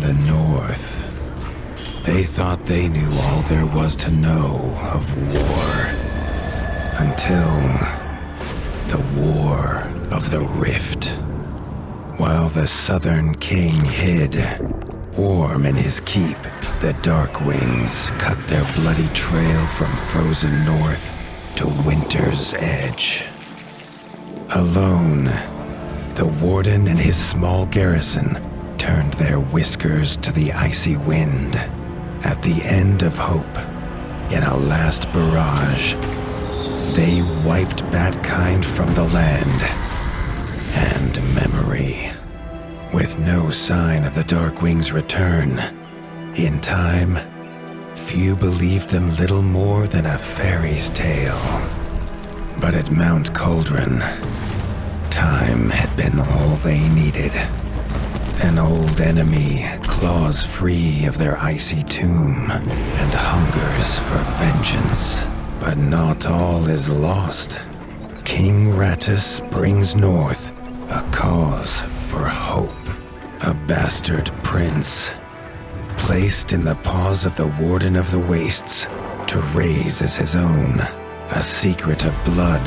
the north. They thought they knew all there was to know of war. Until the War of the Rift. While the Southern King hid, warm in his keep, the Darkwings cut their bloody trail from frozen north to Winter's Edge. Alone, the Warden and his small garrison turned their whiskers to the icy wind. At the end of hope, in a last barrage, they wiped Batkind from the land and memory. With no sign of the Darkwing's return, in time, few believed them little more than a fairy's tale. But at Mount Cauldron, time had been all they needed. An old enemy claws free of their icy tomb and hungers for vengeance. But not all is lost. King Rattus brings north a cause for hope. A bastard prince, placed in the paws of the Warden of the Wastes to raise as his own. A secret of blood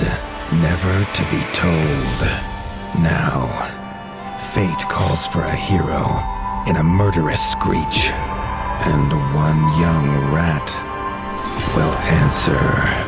never to be told. Now, fate calls for a hero in a murderous screech. And one young rat will answer.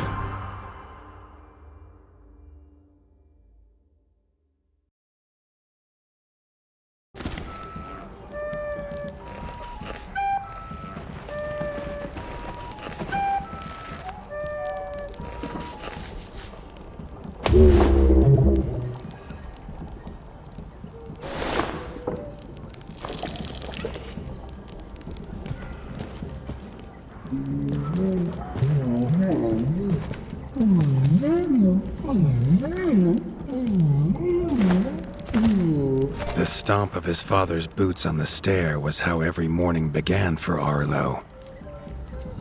The stomp of his father's boots on the stair was how every morning began for Arlo.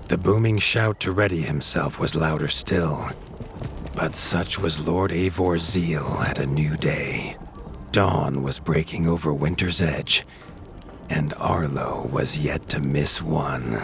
The booming shout to ready himself was louder still. But such was Lord Eivor's zeal at a new day. Dawn was breaking over Winter's Edge, and Arlo was yet to miss one.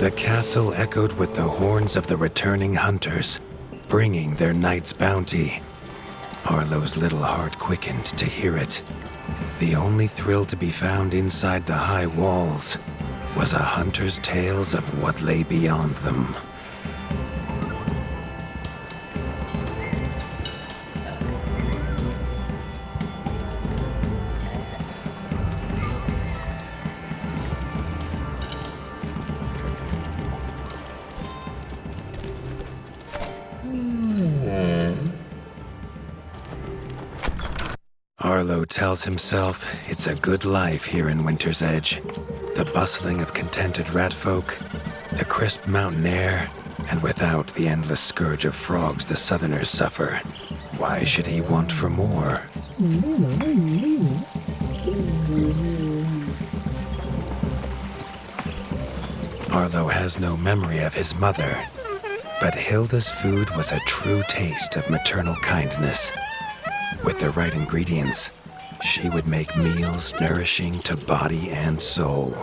The castle echoed with the horns of the returning hunters, bringing their night's bounty. Arlo's little heart quickened to hear it. The only thrill to be found inside the high walls was a hunter's tales of what lay beyond them. Arlo tells himself it's a good life here in Winter's Edge. The bustling of contented rat folk, the crisp mountain air, and without the endless scourge of frogs the southerners suffer. Why should he want for more? Arlo has no memory of his mother, but Hilda's food was a true taste of maternal kindness. With the right ingredients, she would make meals nourishing to body and soul.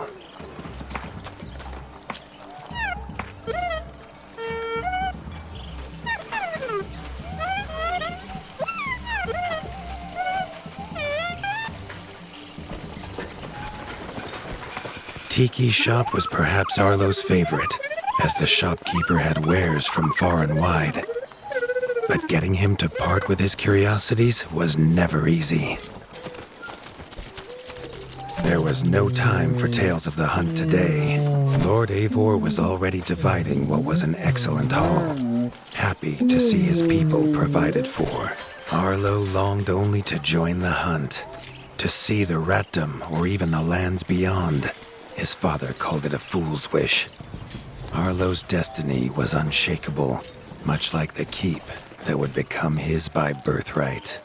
Tiki's shop was perhaps Arlo's favorite, as the shopkeeper had wares from far and wide. But getting him to part with his curiosities was never easy. There was no time for tales of the hunt today. Lord Eivor was already dividing what was an excellent haul, happy to see his people provided for. Arlo longed only to join the hunt, to see the Ratdom or even the lands beyond. His father called it a fool's wish. Arlo's destiny was unshakable, much like the keep that would become his by birthright.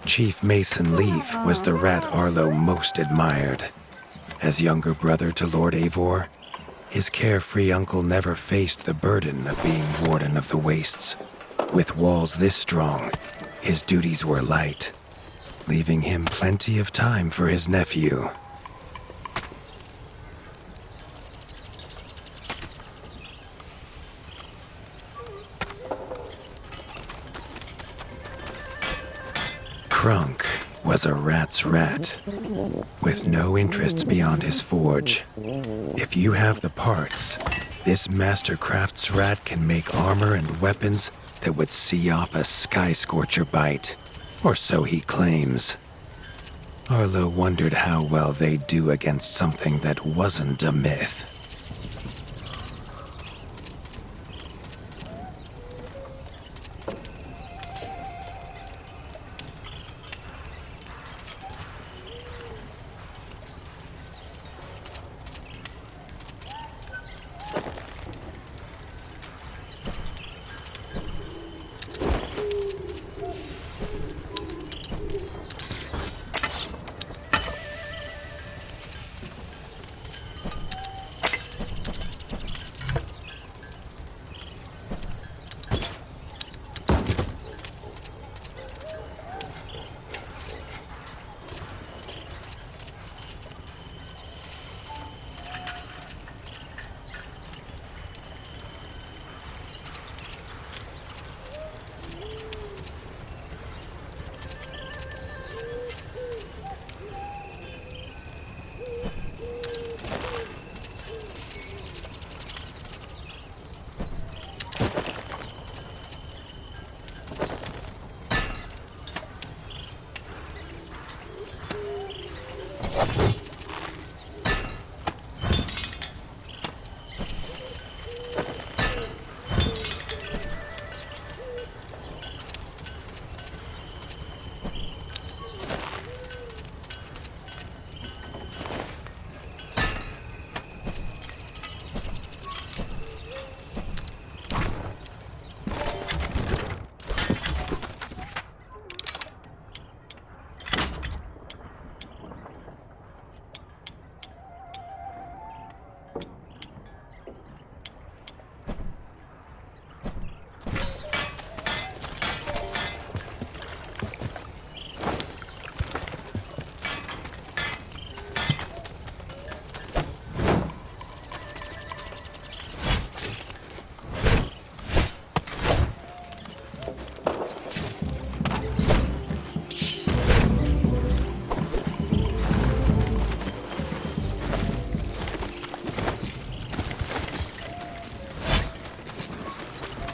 Chief Mason Leaf was the rat Arlo most admired. As younger brother to Lord Eivor, his carefree uncle never faced the burden of being Warden of the Wastes. With walls this strong, his duties were light, leaving him plenty of time for his nephew. Krunk was a rat's rat, with no interests beyond his forge. If you have the parts, this Mastercraft's rat can make armor and weapons that would see off a sky scorcher bite, or so he claims. Arlo wondered how well they'd do against something that wasn't a myth.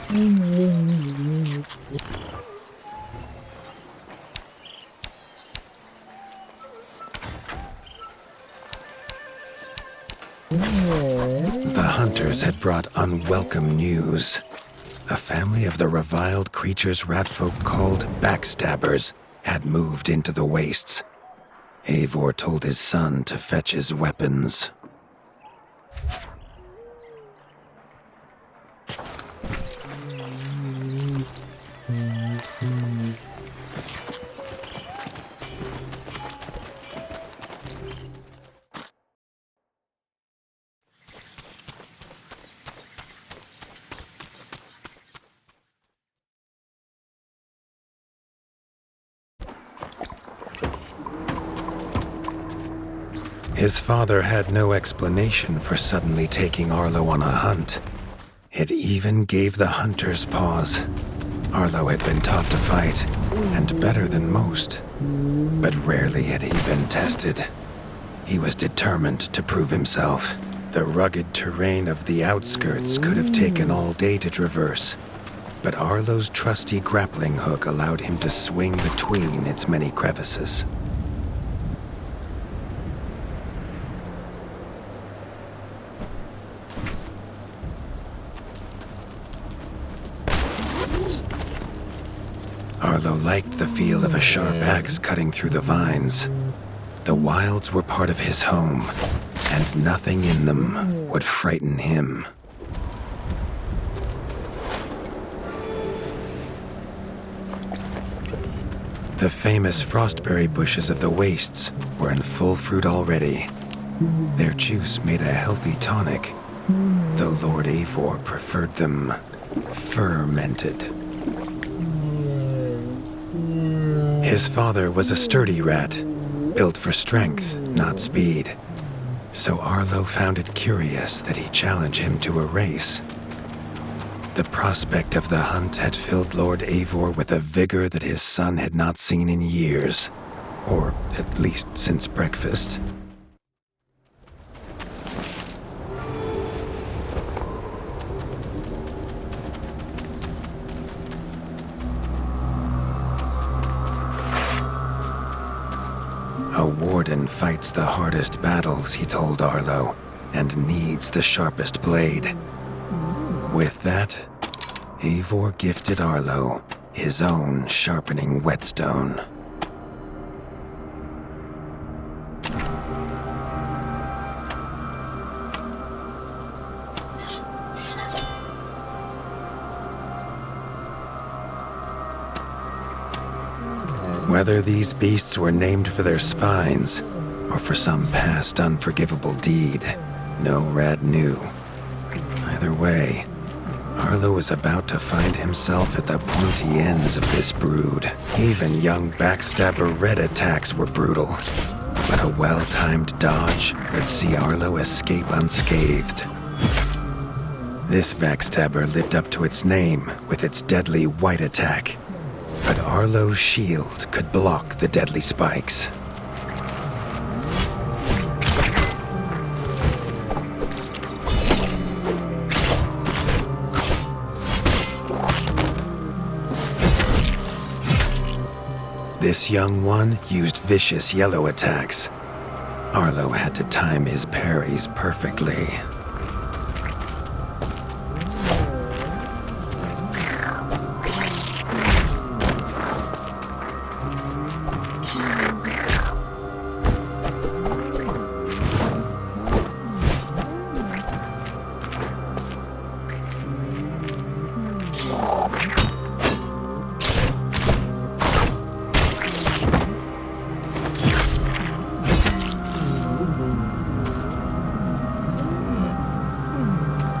The hunters had brought unwelcome news. A family of the reviled creatures ratfolk called Backstabbers had moved into the wastes. Eivor told his son to fetch his weapons. His father had no explanation for suddenly taking Arlo on a hunt. It even gave the hunters pause. Arlo had been taught to fight, and better than most. But rarely had he been tested. He was determined to prove himself. The rugged terrain of the outskirts could have taken all day to traverse, but Arlo's trusty grappling hook allowed him to swing between its many crevices. Arlo liked the feel of a sharp axe cutting through the vines. The wilds were part of his home, and nothing in them would frighten him. The famous frostberry bushes of the wastes were in full fruit already. Their juice made a healthy tonic, though Lord Eivor preferred them fermented. His father was a sturdy rat, built for strength, not speed. So Arlo found it curious that he challenge him to a race. The prospect of the hunt had filled Lord Eivor with a vigor that his son had not seen in years, or at least since breakfast. A warden fights the hardest battles, he told Arlo, and needs the sharpest blade. With that, Eivor gifted Arlo his own sharpening whetstone. Whether these beasts were named for their spines, or for some past unforgivable deed, no rat knew. Either way, Arlo was about to find himself at the pointy ends of this brood. Even young Backstabber Red attacks were brutal, but a well-timed dodge would see Arlo escape unscathed. This Backstabber lived up to its name with its deadly white attack, but Arlo's shield could block the deadly spikes. This young one used vicious yellow attacks. Arlo had to time his parries perfectly.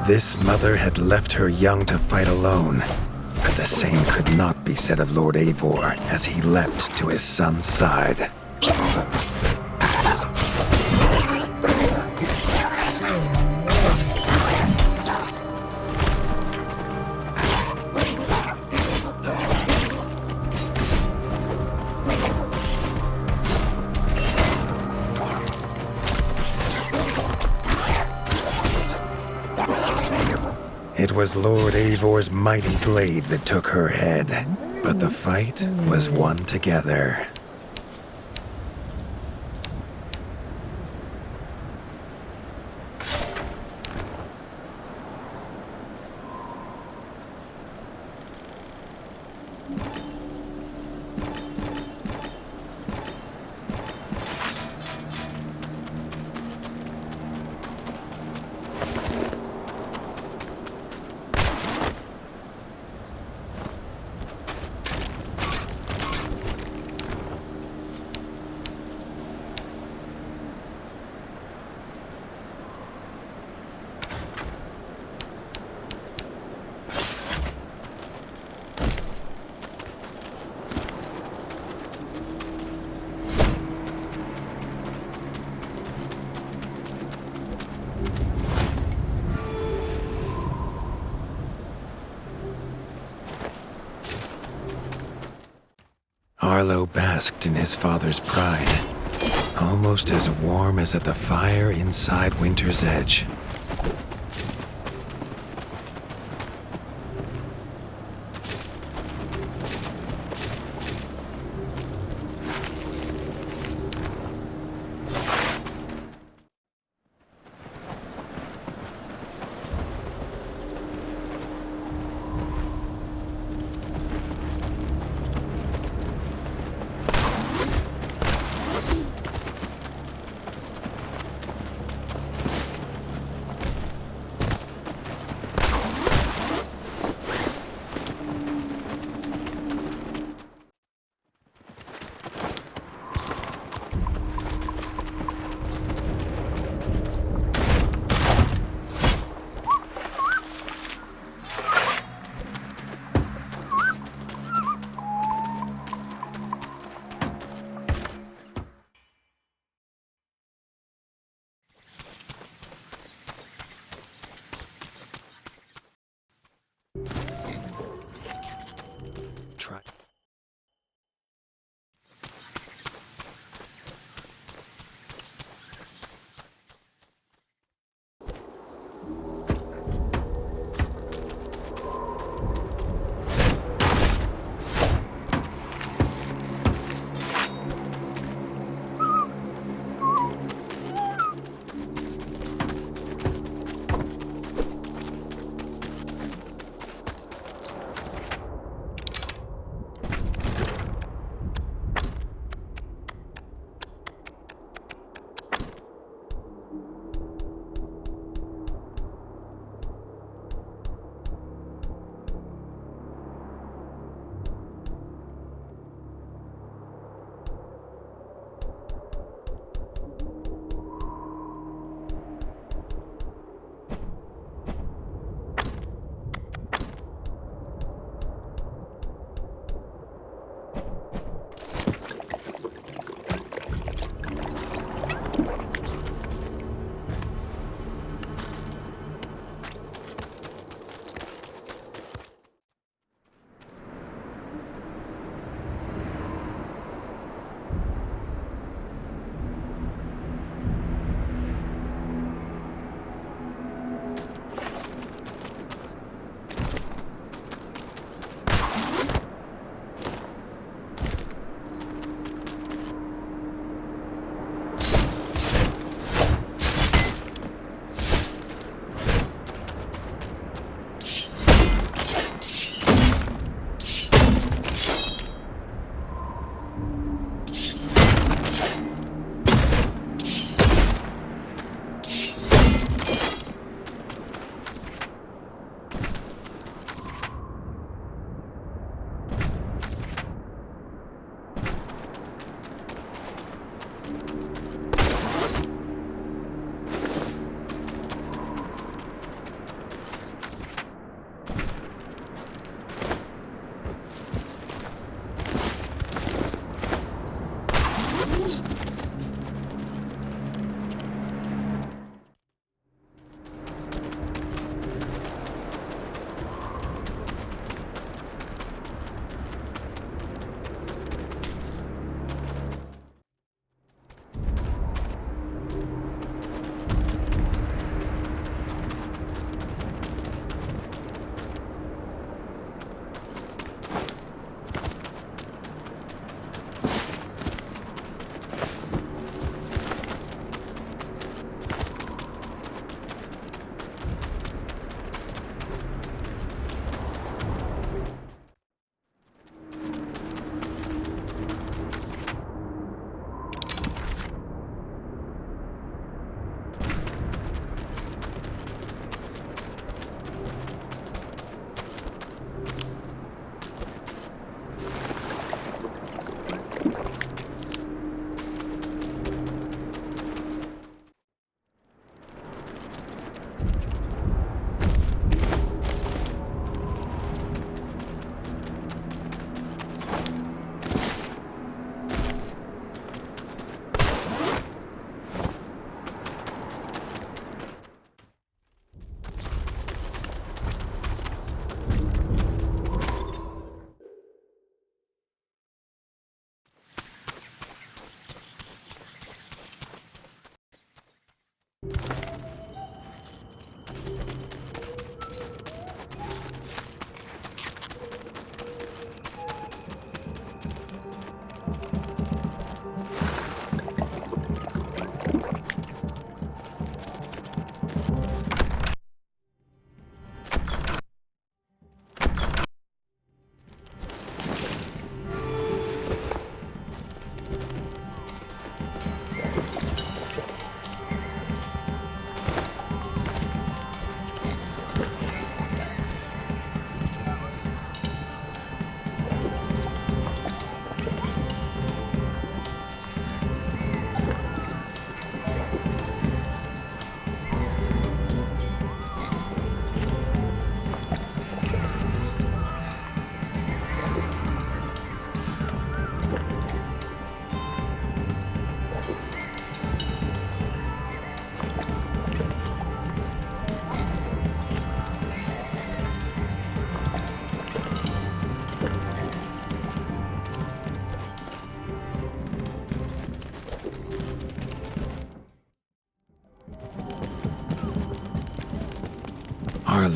This mother had left her young to fight alone, but the same could not be said of Lord Eivor as he leapt to his son's side. It was Lord Eivor's mighty blade that took her head, but the fight was won together. Arlo basked in his father's pride, almost as warm as at the fire inside Winter's Edge.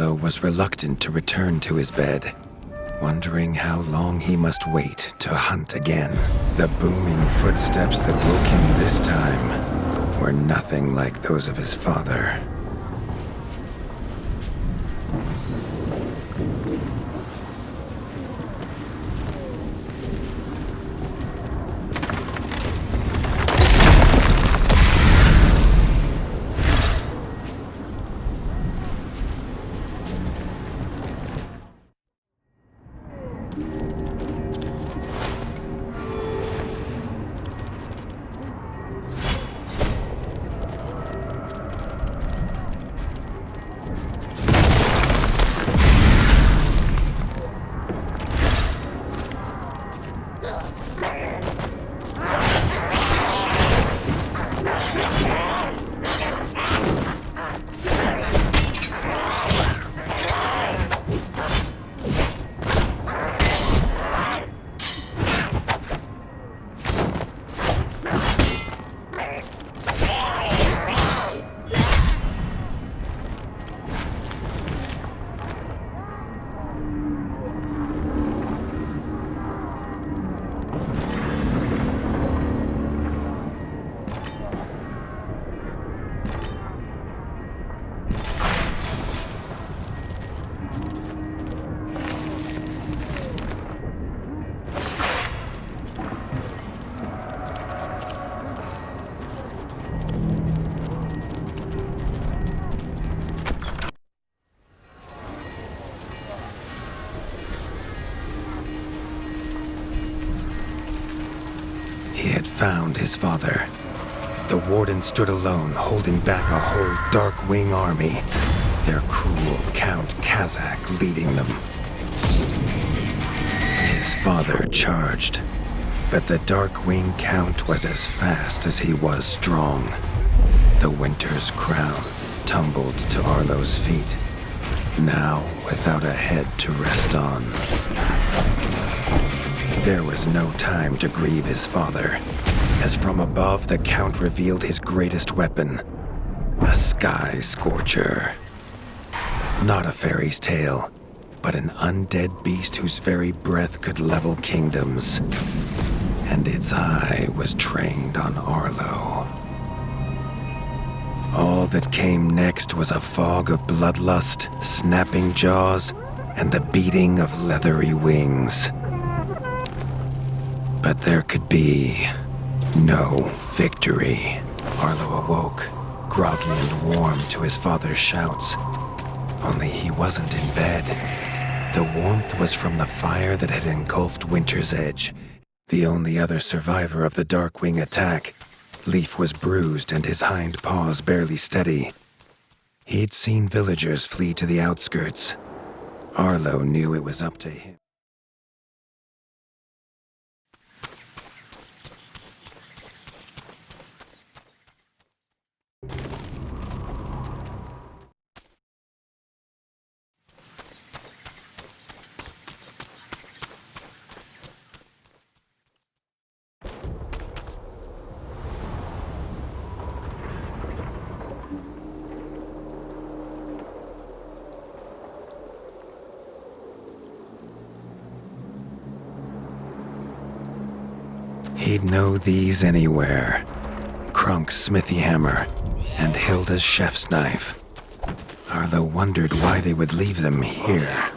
Arlo was reluctant to return to his bed, wondering how long he must wait to hunt again. The booming footsteps that woke him this time were nothing like those of his father. He had found his father. The warden stood alone, holding back a whole Darkwing army, their cruel Count Kazak leading them. His father charged, but the Darkwing Count was as fast as he was strong. The Winter's crown tumbled to Arlo's feet, now without a head to rest on. There was no time to grieve his father, as from above the Count revealed his greatest weapon, a Sky Scorcher. Not a fairy's tale, but an undead beast whose very breath could level kingdoms. And its eye was trained on Arlo. All that came next was a fog of bloodlust, snapping jaws, and the beating of leathery wings. But there could be no victory. Arlo awoke, groggy and warm to his father's shouts. Only he wasn't in bed. The warmth was from the fire that had engulfed Winter's Edge. The only other survivor of the Darkwing attack, Leaf was bruised and his hind paws barely steady. He'd seen villagers flee to the outskirts. Arlo knew it was up to him. He'd know these anywhere. Krunk's smithy hammer and Hilda's chef's knife. Arlo wondered why they would leave them here.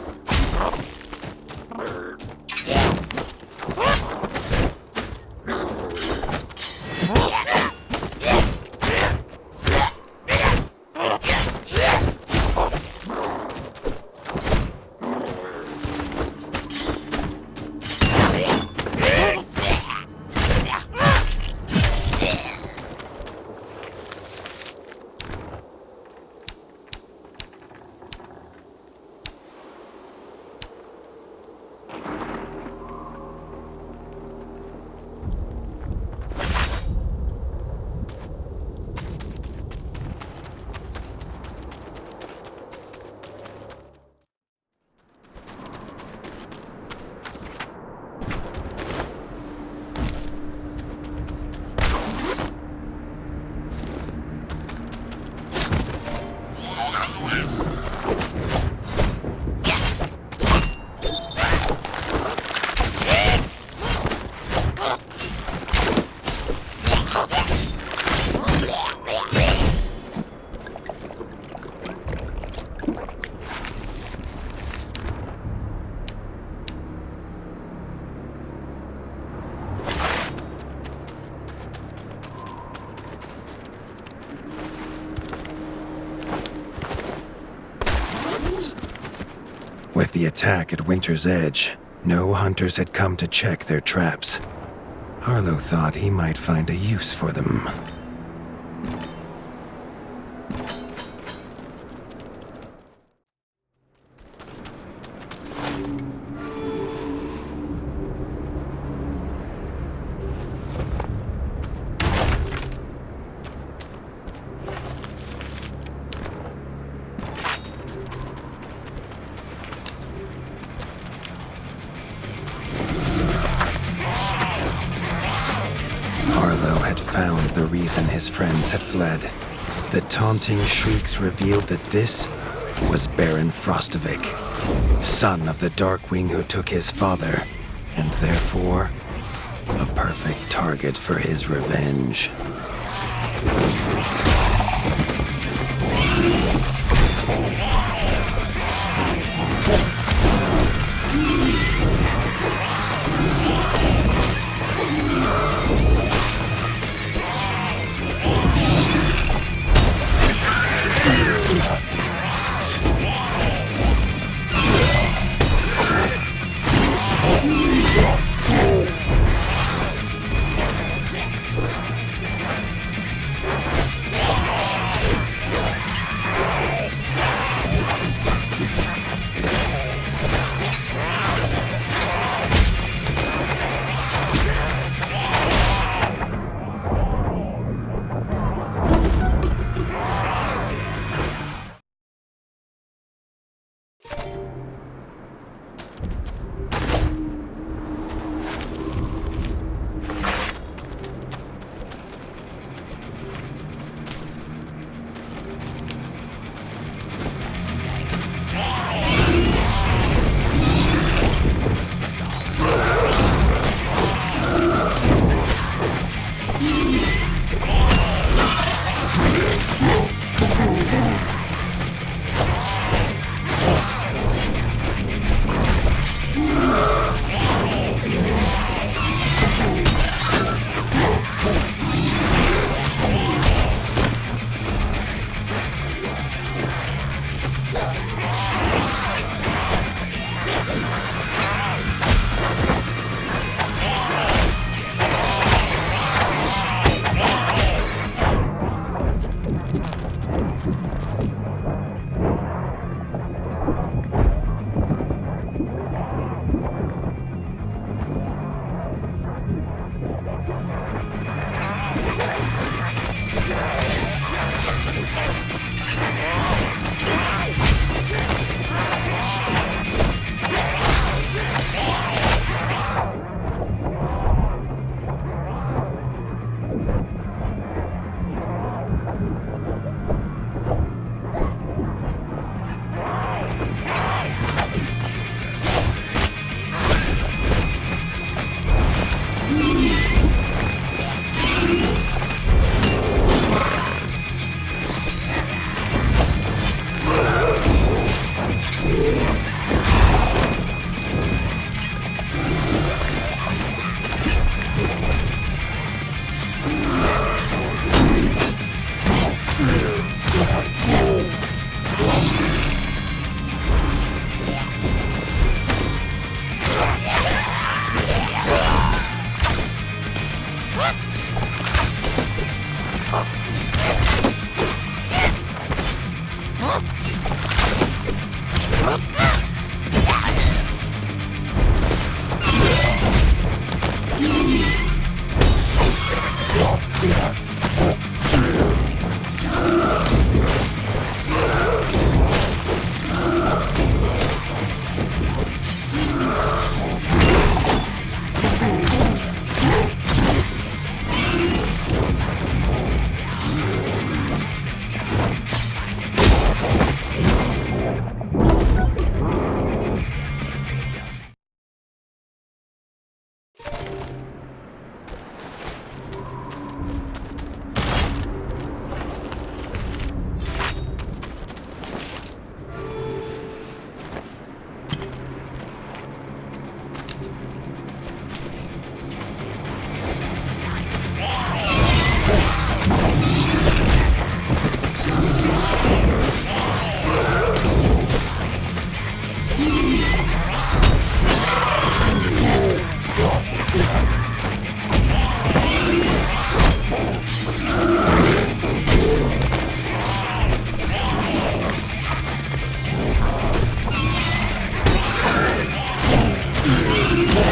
the attack at Winter's Edge, no hunters had come to check their traps. Arlo thought he might find a use for them. Arlo had found the reason his friends had fled. The taunting shrieks revealed that this was Baron Frostovic, son of the Darkwing who took his father, and therefore a perfect target for his revenge. You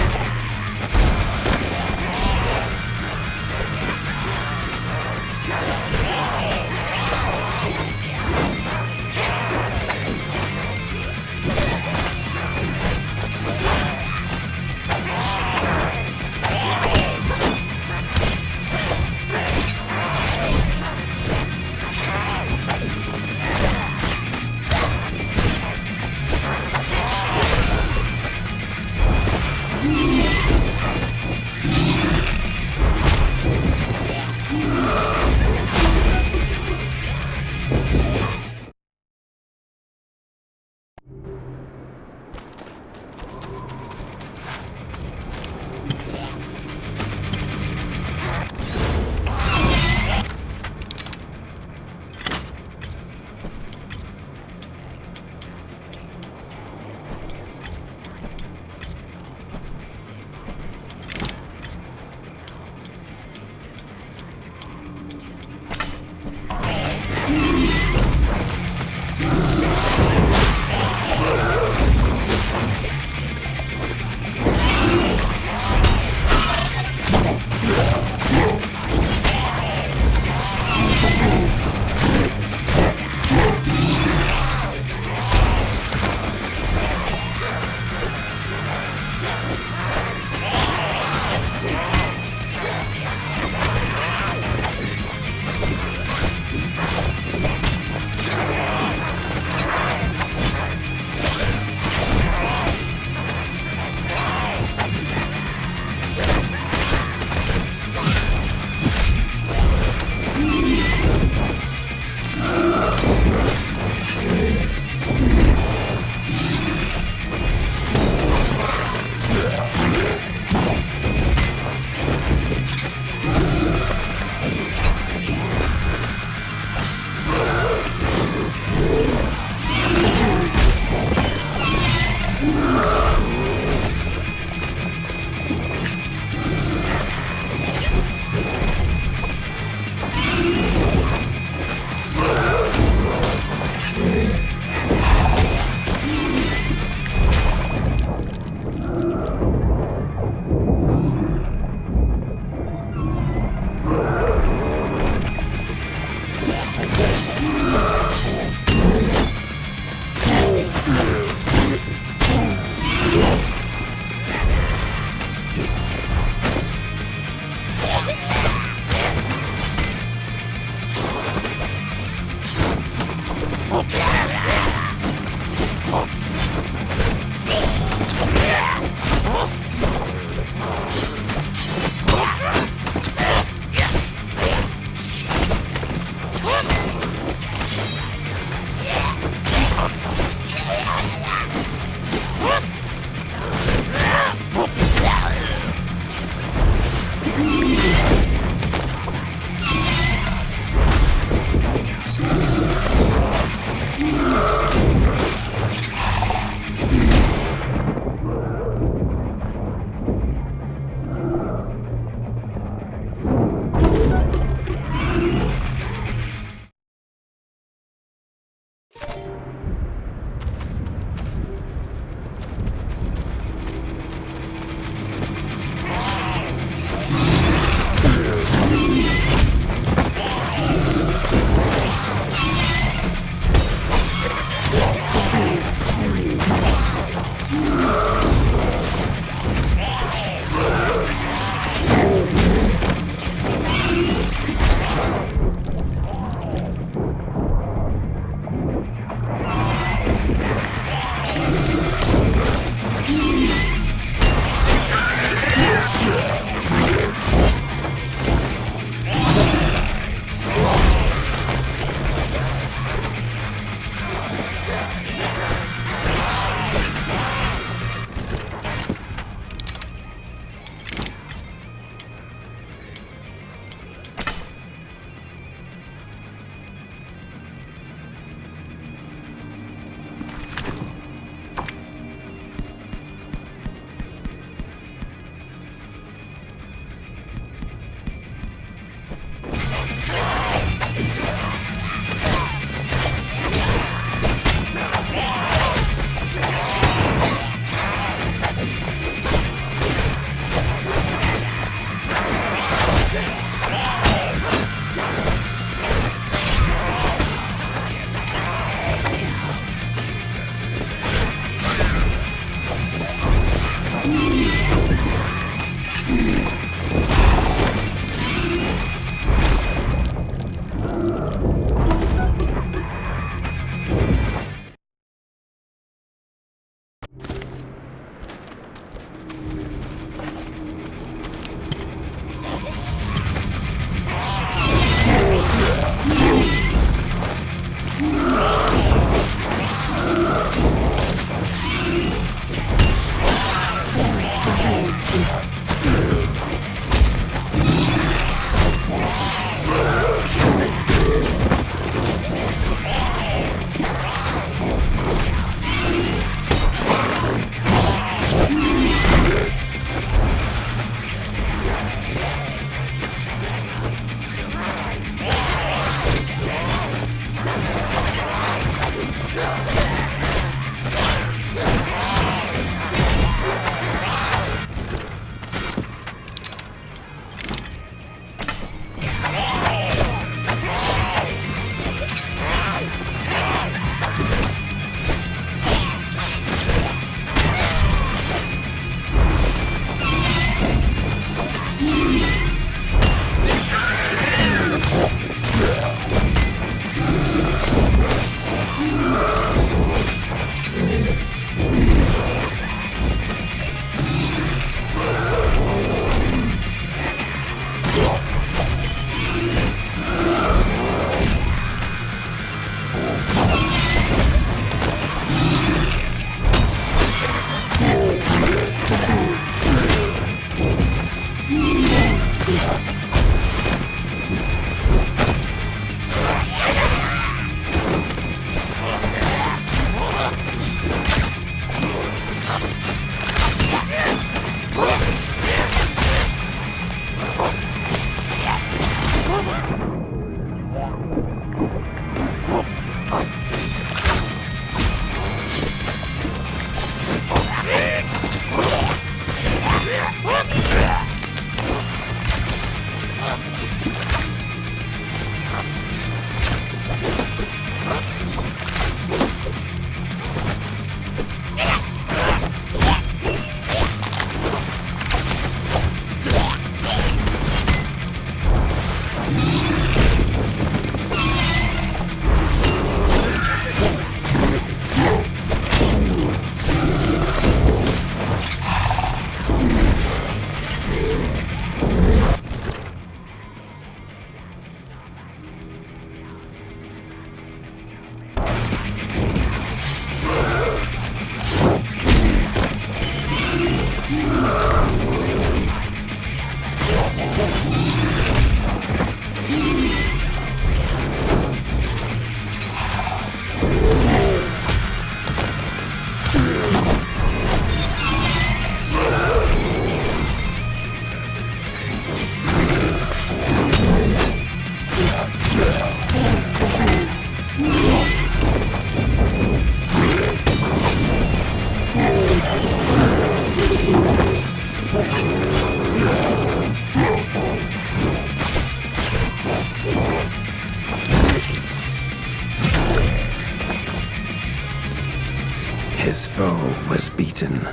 His foe was beaten,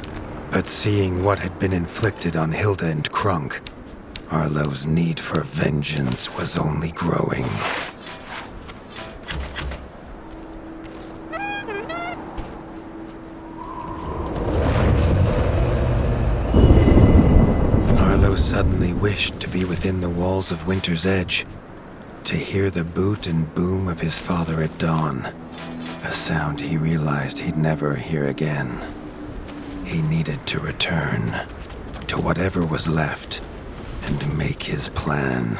but seeing what had been inflicted on Hilda and Krunk, Arlo's need for vengeance was only growing. Arlo suddenly wished to be within the walls of Winter's Edge, to hear the boot and boom of his father at dawn, a sound he realized he'd never hear again. He needed to return to whatever was left and make his plan.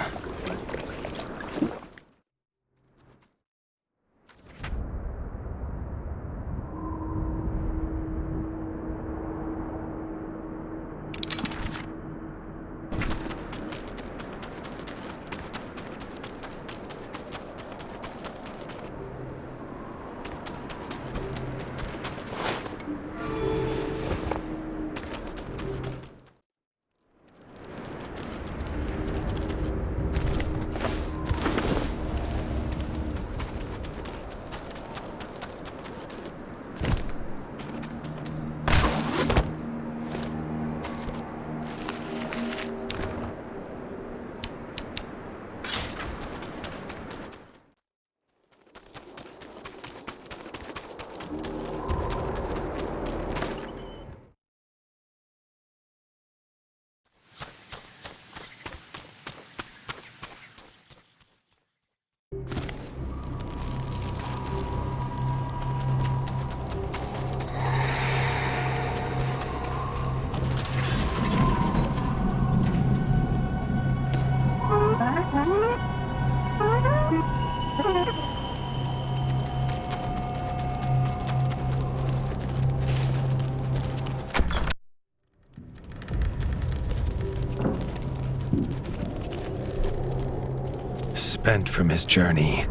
Spent from his journey,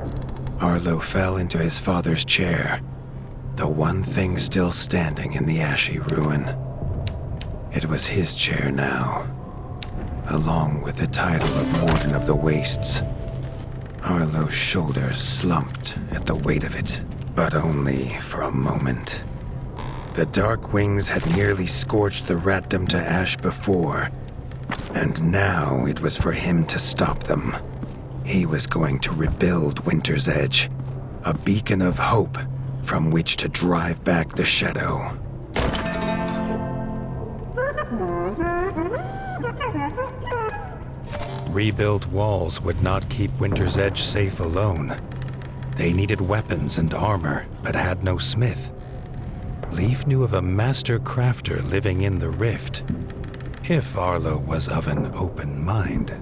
Arlo fell into his father's chair, the one thing still standing in the ashy ruin. It was his chair now, along with the title of Warden of the Wastes. Arlo's shoulders slumped at the weight of it, but only for a moment. The Dark Wings had nearly scorched the ratdom to ash before, and now it was for him to stop them. He was going to rebuild Winter's Edge, a beacon of hope from which to drive back the Shadow. Rebuilt walls would not keep Winter's Edge safe alone. They needed weapons and armor, but had no smith. Leif knew of a master crafter living in the rift, if Arlo was of an open mind.